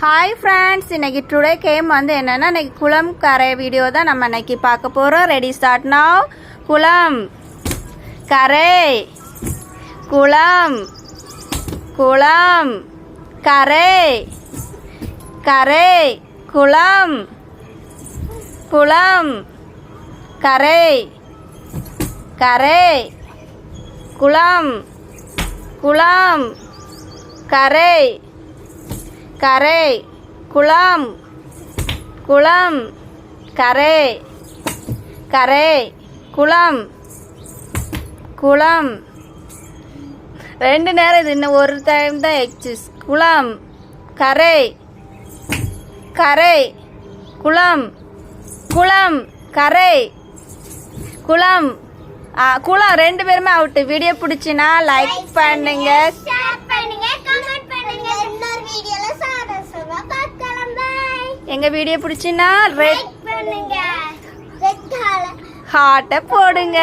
Hi friends, இன்னைக்கு today game வந்து என்னென்னா இன்னைக்கு குளம் கரை வீடியோ தான் நம்ம இன்னைக்கு பார்க்க போகிறோம். Ready start now. குளம் கரை குளம் குளம் கரை கரை குளம் குளம் கரை கரை குளம் குளம் கரை கரை குளம் குளம் கரை கரை குளம் குளம். ரெண்டு நேரம் இது இன்னும் ஒரு டைம் தான் எக்ஸிஸ். குளம் கரை கரை குளம் குளம் கரை குளம். குளம் ரெண்டு பேருமே அவுட்டு. வீடியோ பிடிச்சினா லைக் பண்ணுங்க, எங்க வீடியோ பிடிச்சினா ரெட் ஹார்ட்டை போடுங்க.